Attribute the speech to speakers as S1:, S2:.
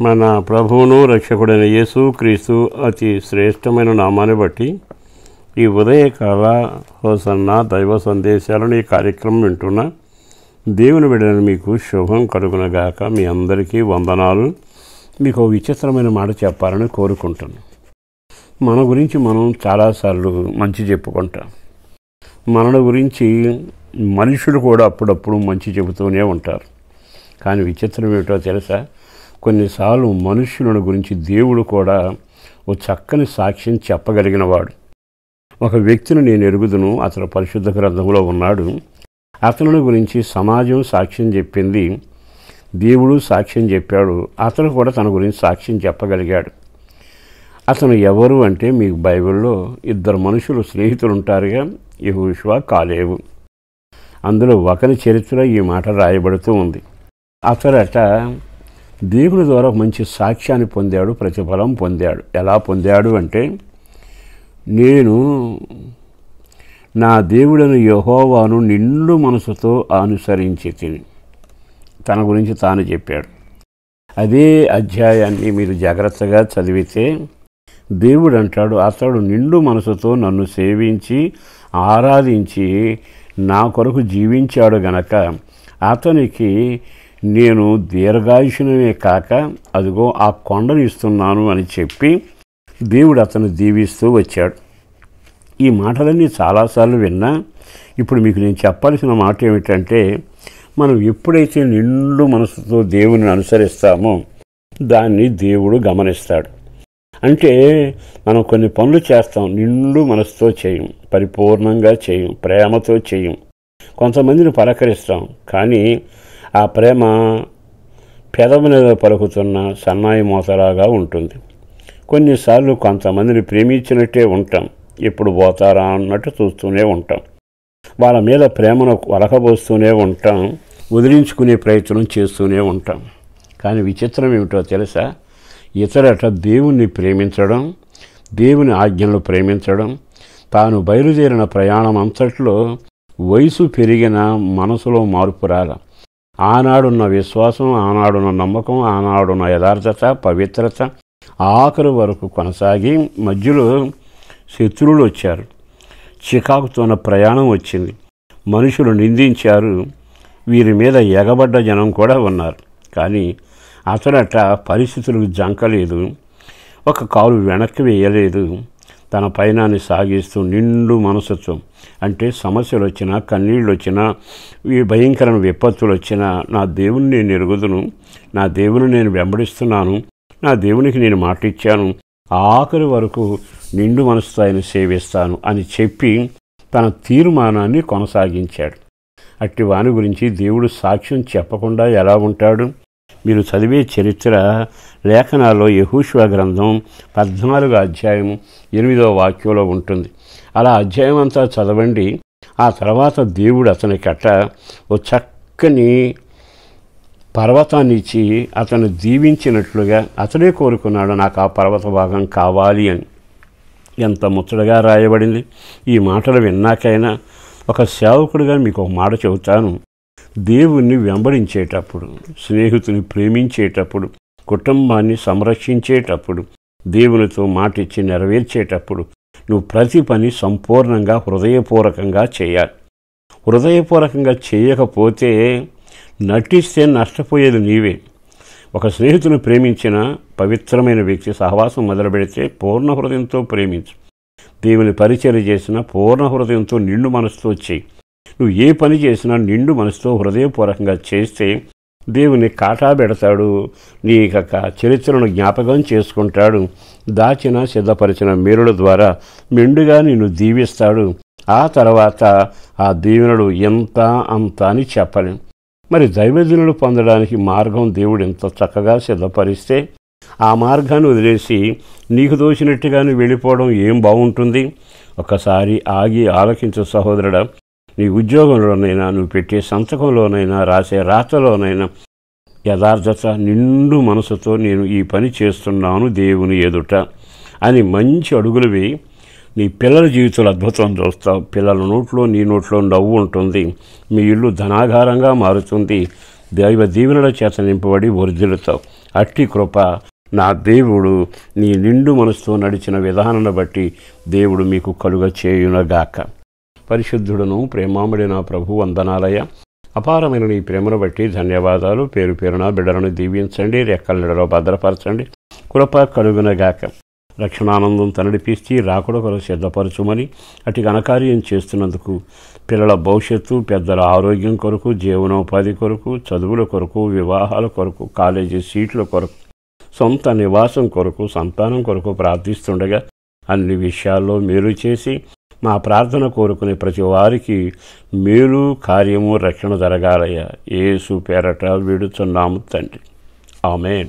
S1: మన ప్రభువును రక్షకుడైన యేసు క్రీస్తు అతి శ్రేష్టమైన నామాన్ని బట్టి ఈ ఉదయకాల హోసన్న దైవ సందేశాలను ఈ కార్యక్రమం వింటున్న దేవుని బిడ్డలను మీకు శుభం కలుగునగాక. మీ అందరికీ వందనాలు. మీకు విచిత్రమైన మాట చెప్పాలని కోరుకుంటాను. మన గురించి మనం చాలాసార్లు మంచి చెప్పుకుంటాం. మన గురించి మనుషులు కూడా అప్పుడప్పుడు మంచి చెబుతూనే ఉంటారు. కానీ విచిత్రం ఏమిటో తెలుసా? కొన్నిసార్లు మనుషులను గురించి దేవుడు కూడా ఓ చక్కని సాక్ష్యం చెప్పగలిగినవాడు. ఒక వ్యక్తిని నేను ఎరుగుదును, అతను పరిశుద్ధ గ్రంథంలో ఉన్నాడు. అతని గురించి సమాజం సాక్ష్యం చెప్పింది, దేవుడు సాక్ష్యం చెప్పాడు. అతను కూడా తన గురించి సాక్ష్యం చెప్పగలిగాడు. అతను ఎవరు అంటే, మీకు బైబిల్లో ఇద్దరు మనుషులు స్నేహితులు ఉంటారుగా, యెహోషువ, కాలేబు. అందులో ఒకరి చరిత్ర ఈ మాట రాయబడుతూ ఉంది. అతడట దేవుని ద్వారా మంచి సాక్ష్యాన్ని పొందాడు, ప్రతిఫలం పొందాడు. ఎలా పొందాడు అంటే, నేను నా దేవుడైన యెహోవాను నిండు మనసుతో అనుసరించి తిని, తన గురించి తాను చెప్పాడు. అదే అధ్యాయాన్ని మీరు జాగ్రత్తగా చదివితే దేవుడు అంటాడు, అతడు నిండు మనసుతో నన్ను సేవించి ఆరాధించి నా కొరకు జీవించాడు గనక అతనికి నేను దీర్ఘాయుషునే కాక అదిగో ఆ కొండను ఇస్తున్నాను అని చెప్పి దేవుడు అతను దీవిస్తూ వచ్చాడు. ఈ మాటలన్నీ చాలాసార్లు విన్నా, ఇప్పుడు మీకు నేను చెప్పాల్సిన మాట ఏమిటంటే, మనం ఎప్పుడైతే నిండు మనసుతో దేవుని అనుసరిస్తామో దాన్ని దేవుడు గమనిస్తాడు. అంటే మనం కొన్ని పనులు చేస్తాం, నిండు మనసుతో చేయం, పరిపూర్ణంగా చేయం, ప్రేమతో చేయం. కొంతమందిని పలకరిస్తాం, కానీ ఆ ప్రేమ పెదవి మీద పలుకుతున్న సన్నాయి మోతలాగా ఉంటుంది. కొన్నిసార్లు కొంతమందిని ప్రేమించినట్టే ఉంటాం, ఎప్పుడు పోతారా అన్నట్టు చూస్తూనే ఉంటాం. వాళ్ళ మీద ప్రేమను వలకబోస్తూనే ఉంటాం, వదిలించుకునే ప్రయత్నం చేస్తూనే ఉంటాం. కానీ విచిత్రం ఏమిటో తెలుసా? ఇతరట దేవుణ్ణి ప్రేమించడం, దేవుని ఆజ్ఞలను ప్రేమించడం, తాను బయలుదేరిన ప్రయాణం అంతట్లో వయసు పెరిగిన మనసులో మార్పు రాల. ఆనాడున్న విశ్వాసం, ఆనాడున్న నమ్మకం, ఆనాడున్న యథార్థత, పవిత్రత ఆఖరి వరకు కొనసాగి మధ్యలో శత్రువులు వచ్చారు, చికాకుతోన్న ప్రయాణం వచ్చింది, మనుషులు నిందించారు, వీరి మీద ఎగబడ్డ జనం కూడా ఉన్నారు. కానీ అతడట పరిస్థితులకు జంకలేదు, ఒక కాలు వెనక్కి వేయలేదు, తన పయనాన్ని సాగిస్తూ నిండు మనసుతో, అంటే సమస్యలు వచ్చినా, కన్నీళ్ళు వచ్చినా, ఈ భయంకరమైన విపత్తులు వచ్చినా, నా దేవుని నేను ఎరుగుదును, నా దేవుని నేను వెంబడిస్తున్నాను, నా దేవునికి నేను మాట ఇచ్చాను, ఆఖరి వరకు నిండు మనసుతో ఆయన సేవిస్తాను అని చెప్పి తన తీర్మానాన్ని కొనసాగించాడు. అట్టి వాని గురించి దేవుడు సాక్ష్యం చెప్పకుండా ఎలా ఉంటాడు? మీరు చదివే చరిత్ర లేఖనాల్లో యెహోషువ గ్రంథం 14 అధ్యాయం 8వ వాక్యంలో ఉంటుంది. అలా అధ్యాయం అంతా చదవండి. ఆ తర్వాత దేవుడు అతనికట ఓ చక్కని పర్వతాన్ని ఇచ్చి అతను దీవించినట్లుగా అతడే కోరుకున్నాడు, నాకు ఆ పర్వత భాగం కావాలి అని. ఎంత ముచ్చటగా రాయబడింది. ఈ మాటలు విన్నాకైనా ఒక సేవకుడిగా మీకు ఒక మాట చెబుతాను. దేవుణ్ణి వెంబడించేటప్పుడు, స్నేహితుని ప్రేమించేటప్పుడు, కుటుంబాన్ని సంరక్షించేటప్పుడు, దేవునితో మాటిచ్చి నెరవేర్చేటప్పుడు నువ్వు ప్రతి పని సంపూర్ణంగా హృదయపూర్వకంగా చేయాలి. హృదయపూర్వకంగా చేయకపోతే నటిస్తే నష్టపోయేది నీవే. ఒక స్నేహితుని ప్రేమించిన పవిత్రమైన వ్యక్తి సహవాసం మొదలు పెడితే పూర్ణ హృదయంతో ప్రేమించు. దేవుని పరిచర్య చేసిన పూర్ణ హృదయంతో నిండు మనసుతో చేయి. నువ్వు ఏ పని చేసినా నిండు మనసుతో హృదయపూర్వకంగా చేస్తే దేవుని కాటా పెడతాడు, నీ చరిత్రను జ్ఞాపకం చేసుకుంటాడు, దాచిన సిద్ధపరిచిన మేలుల ద్వారా మెండుగా నిన్ను దీవిస్తాడు. ఆ తర్వాత ఆ దీవెనలు ఎంత అంత అని చెప్పలేం. మరి దైవజనులు పొందడానికి మార్గం దేవుడు ఎంత చక్కగా సిద్ధపరిస్తే ఆ మార్గాన్ని వదిలేసి నీకు దోచినట్టుగానే వెళ్ళిపోవడం ఏం బాగుంటుంది? ఒకసారి ఆగి ఆలకించు సహోదరుడా. నీ ఉద్యోగంలోనైనా, నువ్వు పెట్టే సంతకంలోనైనా, రాసే రాతలోనైనా యథార్థత, నిండు మనసుతో నేను ఈ పని చేస్తున్నాను దేవుని ఎదుట అని మంచి అడుగులు వేయి. నీ పిల్లల జీవితంలో అద్భుతం చూస్తావు. పిల్లల నోట్లో, నీ నోట్లో నవ్వు ఉంటుంది. మీ ఇల్లు ధనాగారంగా మారుతుంది. దైవ దీవెనల చేత నింపబడి వర్ధిల్లుతావు. అట్టి కృప నా దేవుడు నీ నిండు మనసుతో నడిచిన విధానాన్ని బట్టి దేవుడు మీకు కలుగ చేయునగాక. పరిశుద్ధుడును ప్రేమాముడి నా ప్రభు వందనాలయ. అపారమైన నీ ప్రేమను బట్టి ధన్యవాదాలు. పేరు పేరున బిడ్డలను దీవించండి, రెక్కల నీడలో భద్రపరచండి, కృప కలుగునగాక. రక్షణానందం తనడిపిస్తీ రాకుడ కొరకు సిద్ధపరచుమని అటు ఘనకార్యం చేస్తున్నందుకు పిల్లల భవిష్యత్తు, పెద్దల ఆరోగ్యం కొరకు, జీవనోపాధి కొరకు, చదువుల కొరకు, వివాహాల కొరకు, కాలేజీ సీట్ల కొరకు, సొంత నివాసం కొరకు, సంతానం కొరకు ప్రార్థిస్తుండగా అన్ని విషయాల్లో మేలు చేసి మా ప్రార్థన కోరుకునే ప్రతి వారికి మేలు కార్యము రక్షణ జరగాలయ్యా. యేసు పేరట వేడుచున్నాము తండ్రి. ఆమేన్.